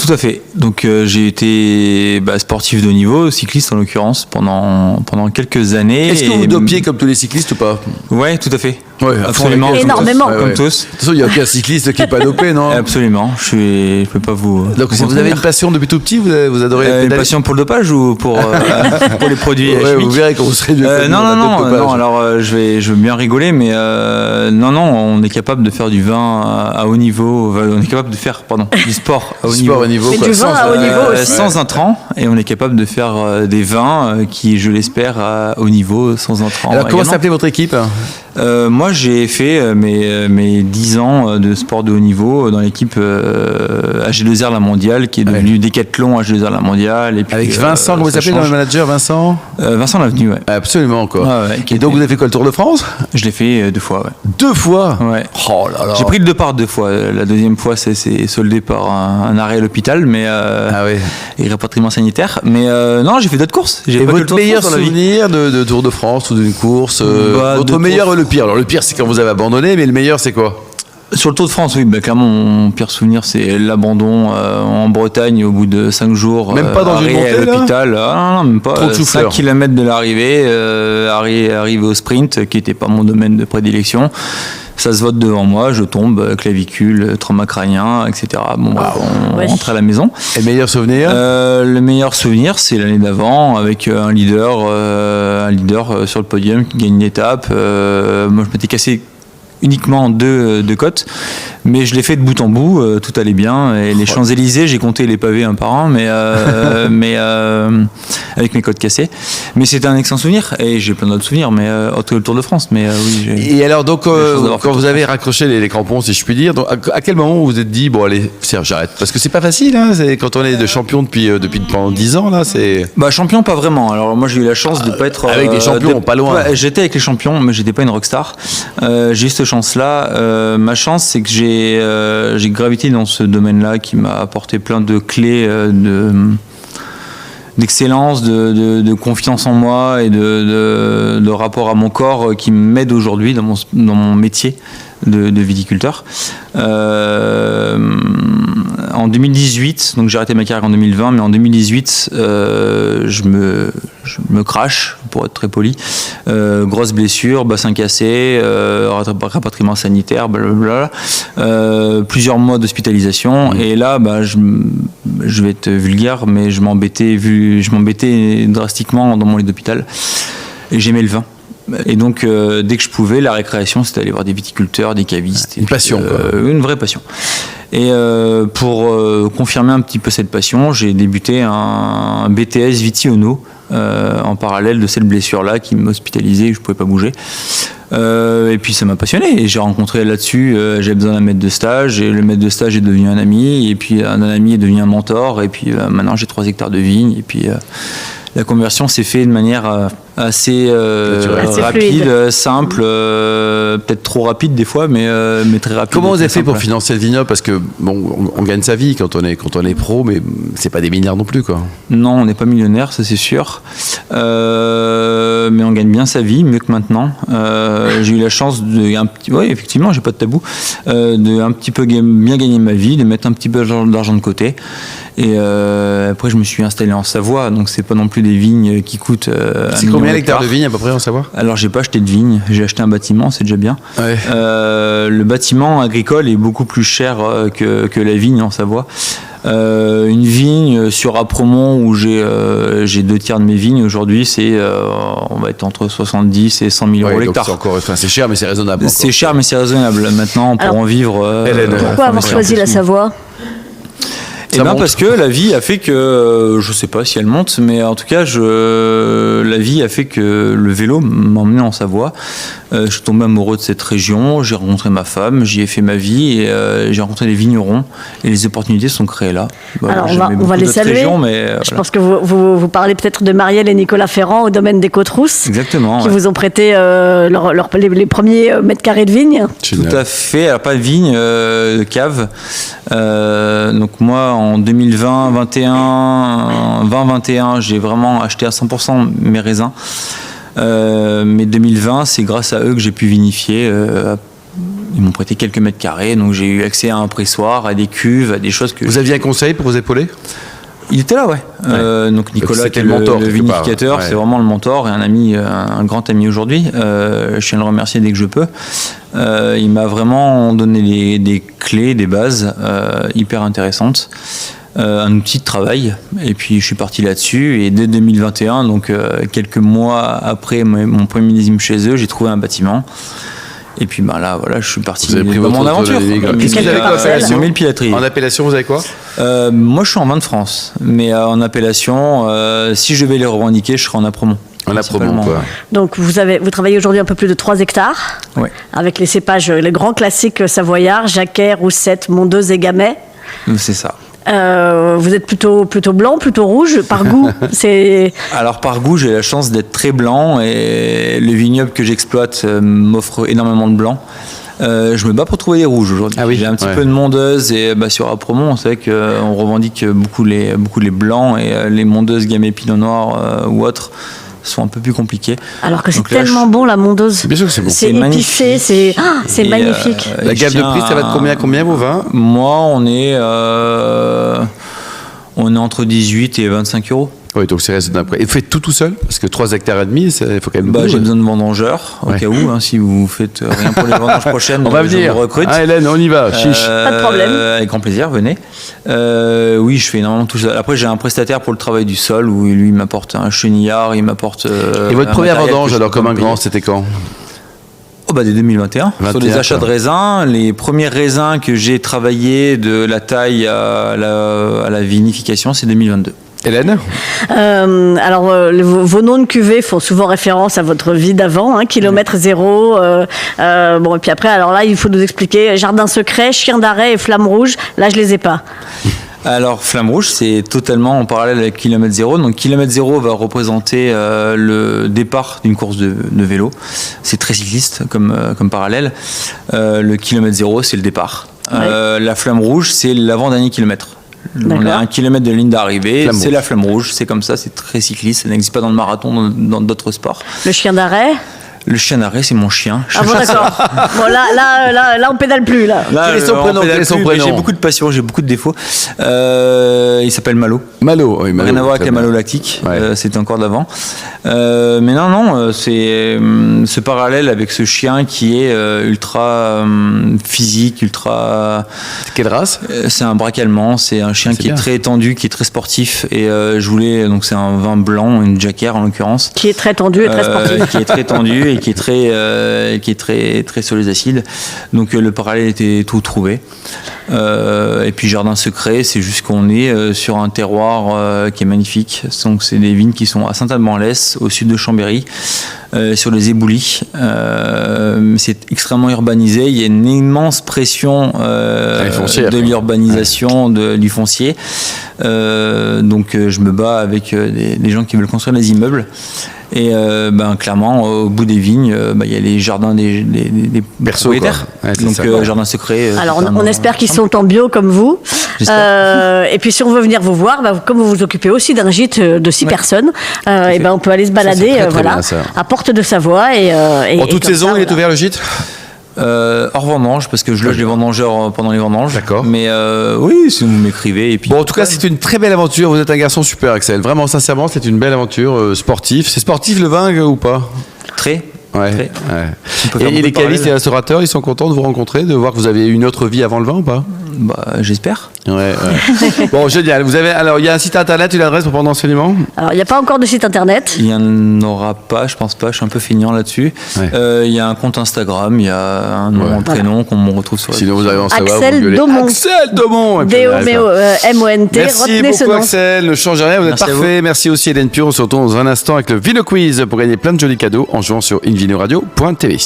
Tout à fait. Donc j'ai été sportif de haut niveau, cycliste en l'occurrence, pendant quelques années. Est-ce que vous dopiez comme tous les cyclistes ou pas? Ouais, tout à fait. Ouais, absolument. Énormément. Comme tous. De toute façon, il n'y a aucun cycliste qui n'est pas dopé, non? Absolument. Je peux pas vous. Donc vous avez une passion depuis tout petit, vous adorez pédaler? Une passion pour le dopage ou pour les produits chimiques? Vous verrez quand vous serez non. Alors je veux bien rigoler, mais non, on est capable de faire du vin à haut niveau. On est capable de faire, du sport à haut niveau. Mais du vin à haut niveau aussi. Sans intrants, et on est capable de faire des vins qui, je l'espère, à haut niveau, sans intrants. Alors comment s'appelait votre équipe? Moi, j'ai fait mes 10 ans de sport de haut niveau dans l'équipe AG2R La Mondiale, qui est devenue Décathlon AG2R La Mondiale. Et puis, avec Vincent, comment vous appelez dans le manager, Vincent? Vincent Lavenu, ouais. Absolument, quoi. Ouais, et donc, vous avez fait quoi, le Tour de France? Je l'ai fait 2 fois, ouais. 2 fois? Ouais. Oh là là. J'ai pris le départ 2 fois. La deuxième fois, c'est soldé par un arrêt à l'hôpital, mais et rapatriement sanitaire. Mais non, j'ai fait d'autres courses. Et votre meilleur souvenir de Tour de France ou d'une course? Votre meilleur ou le pire? Alors, le pire, c'est quand vous avez abandonné, mais le meilleur, c'est quoi? Sur le Tour de France, oui, clairement, mon pire souvenir, c'est l'abandon en Bretagne au bout de 5 jours. Même pas dans une montée, à l'hôpital. Non, même pas. Trop de 5 km de l'arrivée, arrivé au sprint, qui n'était pas mon domaine de prédilection. Ça se vote devant moi, je tombe, clavicule, trauma crânien, etc. Bon, on rentre à la maison. Et le meilleur souvenir? Le meilleur souvenir, c'est l'année d'avant, avec un leader sur le podium qui gagne une étape. Moi, je m'étais cassé uniquement deux côtes, mais je l'ai fait de bout en bout, tout allait bien, et les Champs-Élysées, j'ai compté les pavés un par un, mais avec mes côtes cassées, mais c'était un excellent souvenir, et j'ai plein d'autres souvenirs, mais autre le Tour de France, mais oui. Et alors donc quand vous avez raccroché les crampons, si je puis dire, donc, à quel moment vous vous êtes dit bon allez Serge, j'arrête, parce que c'est pas facile, hein, c'est quand on est de champion depuis pendant 10 ans là, c'est. Champion pas vraiment. Alors moi j'ai eu la chance de pas être avec des champions, pas loin. J'étais avec les champions, mais j'étais pas une rockstar. J'ai eu cette chance-là. Ma chance, c'est que j'ai gravité dans ce domaine-là qui m'a apporté plein de clés d'excellence, de confiance en moi et de rapport à mon corps qui m'aide aujourd'hui dans mon métier de viticulteur. En 2018, donc j'ai arrêté ma carrière en 2020, mais en 2018, je me crache, pour être très poli. Grosse blessure, bassin cassé, rapatriement sanitaire, blablabla. Plusieurs mois d'hospitalisation. Et là, je vais être vulgaire, mais je m'embêtais drastiquement dans mon lit d'hôpital. Et j'aimais le vin. Et donc, dès que je pouvais, la récréation, c'était aller voir des viticulteurs, des cavistes. Une passion, quoi. Une vraie passion. Et pour confirmer un petit peu cette passion, j'ai débuté un BTS Viti-Ono en parallèle de cette blessure-là qui m'hospitalisait et je ne pouvais pas bouger. Et puis ça m'a passionné et j'ai rencontré là-dessus, j'avais besoin d'un maître de stage et le maître de stage est devenu un ami et puis un ami est devenu un mentor et puis maintenant j'ai 3 hectares de vignes et puis la conversion s'est faite de manière assez rapide, simple, peut-être trop rapide des fois, mais très rapide. Comment vous avez fait pour financer le vignoble? Parce que bon, on gagne sa vie quand on est pro, mais c'est pas des milliards non plus, quoi. Non, on n'est pas millionnaire, ça c'est sûr, mais on gagne bien sa vie, mieux que maintenant. J'ai eu la chance effectivement, j'ai pas de tabou, de un petit peu bien gagner ma vie, de mettre un petit peu d'argent de côté. Et après, je me suis installé en Savoie, donc c'est pas non plus des vignes qui coûtent. C'est combien d'hectares de vignes à peu près en Savoie? Alors, j'ai pas acheté de vignes, j'ai acheté un bâtiment, c'est déjà bien. Ouais. Le bâtiment agricole est beaucoup plus cher que la vigne en Savoie. Une vigne sur Apremont où j'ai 2/3 de mes vignes aujourd'hui, on va être entre 70 et 100 000 euros l'hectare. C'est cher, mais c'est raisonnable. Encore. C'est cher, mais c'est raisonnable. Maintenant, pour en vivre. Pourquoi avoir choisi la Savoie? Parce que la vie a fait que, je sais pas si elle monte, mais en tout cas, la vie a fait que le vélo m'a emmené en Savoie. Je suis tombé amoureux de cette région, j'ai rencontré ma femme, j'y ai fait ma vie et j'ai rencontré des vignerons et les opportunités sont créées là. Alors on va les saluer. Je pense que vous parlez peut-être de Marielle et Nicolas Ferrand au domaine des Côtes-Rousses. Exactement. Qui vous ont prêté les premiers mètres carrés de vigne. Tout à fait. Alors pas de vigne, cave. Donc moi en 2020-21, j'ai vraiment acheté à 100% mes raisins. Mais 2020, c'est grâce à eux que j'ai pu vinifier Ils m'ont prêté quelques mètres carrés, donc j'ai eu accès à un pressoir, à des cuves, à des choses que... Vous aviez un conseil pour vous épauler ? Il était là, ouais. Donc Nicolas, qui est le vinificateur, c'est vraiment le mentor et un ami, un grand ami aujourd'hui. Je tiens à le remercier dès que je peux. Il m'a vraiment donné des clés, des bases hyper intéressantes. Un outil de travail, et puis je suis parti là-dessus, et dès 2021, donc quelques mois après mon premier millésime chez eux, j'ai trouvé un bâtiment. Et puis là, voilà, je suis parti dans mon aventure. Qu'est-ce que vous avez comme appellation ? En appellation, vous avez quoi ? Moi, je suis en vin de France, mais en appellation, si je vais les revendiquer, je serai en Apremont. En Apremont, quoi. Donc, vous travaillez aujourd'hui un peu plus de 3 hectares, avec les cépages, les grands classiques savoyards, Jacquet, Roussette, Mondeuse et Gamay. C'est ça. Vous êtes plutôt blanc, plutôt rouge, par goût Alors par goût, j'ai la chance d'être très blanc et le vignoble que j'exploite m'offre énormément de blanc. Je me bats pour trouver des rouges aujourd'hui. J'ai un petit peu de mondeuse et sur Apremont, on sait qu'on revendique beaucoup les blancs et les mondeuses Gamay Pinot Noir ou autres sont un peu plus compliqués. Alors que c'est tellement bon la mondeuse. Bien sûr que c'est bon. C'est épicé, c'est magnifique. La gamme de prix, ça va de combien vos vins ? Moi, on est entre 18 et 25 euros. Oui, donc c'est raisonnable. Et vous faites tout seul ? Parce que 3 hectares et demi, il faut quand même... J'ai besoin de vendangeurs, au cas où, si vous faites rien pour les vendanges prochaines, on va venir. Je vous recrute. Hélène, on y va, chiche. Pas de problème. Avec grand plaisir, venez. Oui, je fais énormément tout seul. Après, j'ai un prestataire pour le travail du sol, où lui, il m'apporte un chenillard, il m'apporte... Et votre première vendange, alors, comme un grand, c'était quand ? Dès 2021. Sur les achats de raisins, les premiers raisins que j'ai travaillés de la taille à la vinification, c'est 2022. Hélène ? Alors, vos noms de cuvées font souvent référence à votre vie d'avant, kilomètre zéro. Et puis après, alors là, il faut nous expliquer Jardin secret, Chien d'arrêt et Flamme rouge. Là, je les ai pas. Alors, Flamme rouge, c'est totalement en parallèle avec kilomètre zéro. Donc, kilomètre zéro va représenter le départ d'une course de vélo. C'est très cycliste comme parallèle. Le kilomètre zéro, c'est le départ. La Flamme rouge, c'est l'avant-dernier kilomètre. On est à 1 kilomètre de la ligne d'arrivée, c'est la Flamme rouge, c'est comme ça, c'est très cycliste, ça n'existe pas dans le marathon, dans d'autres sports. Le Chien d'arrêt ? Le chien d'arrêt, c'est mon chien. Ah bon, d'accord. Bon, là, on pédale plus, là. Quel est son prénom ? J'ai beaucoup de passion, j'ai beaucoup de défauts. Il s'appelle Malo. Malo, oui. Rien à voir avec la malolactique, c'était encore d'avant. Mais non, c'est ce parallèle avec ce chien qui est ultra physique, ultra... Quelle race ? C'est un braque allemand, c'est un chien qui est très tendu, qui est très sportif. Et je voulais, donc c'est un vin blanc, une Jacquer en l'occurrence. Qui est très tendu et très sportif. Qui est très tendu et qui est très sur les acides. Donc le parallèle était tout trouvé. Et puis Jardin secret, c'est juste qu'on est sur un terroir qui est magnifique. Donc c'est des vignes qui sont à Saint-Alban-en-Laisse, au sud de Chambéry, sur les éboulis. C'est extrêmement urbanisé. Il y a une immense pression de l'urbanisation, du foncier. Donc je me bats avec des gens qui veulent construire des immeubles. Et clairement, au bout des vignes, il y a les jardins des propriétaires. Donc jardin secret. Alors on espère qu'ils sont en bio comme vous. Et puis si on veut venir vous voir, comme vous vous occupez aussi d'un gîte de 6 personnes, on peut aller se balader à Porte de Savoie. En toute saison, il est ouvert le gîte ? Hors vendange, parce que je loge les vendangeurs pendant les vendanges. D'accord. Mais oui, si vous m'écrivez. Et puis, en tout cas, c'est une très belle aventure. Vous êtes un garçon super, Axel. Vraiment, sincèrement, c'est une belle aventure sportive. C'est sportif le vin ou pas ? Très. Ouais. Et les cavistes et les restaurateurs, ils sont contents de vous rencontrer, de voir que vous avez une autre vie avant le vin ou pas ? J'espère. Ouais. Bon, génial. Alors, il y a un site internet, une adresse pour prendre enseignement ? Alors, il n'y a pas encore de site internet. Il n'y en aura pas, je pense pas. Je suis un peu feignant là-dessus. Il y a un compte Instagram, il y a un nom, un prénom qu'on me retrouve sur. Sinon, vous allez en savoir. Axel Daumont. Axel Daumont. D-O-M-O-N-T. Merci beaucoup, Axel. Ne changez rien, vous êtes parfait. Merci aussi, Hélène Pur. On se retrouve dans un instant avec le Vino Quiz pour gagner plein de jolis cadeaux en jouant sur invinoradio.tv.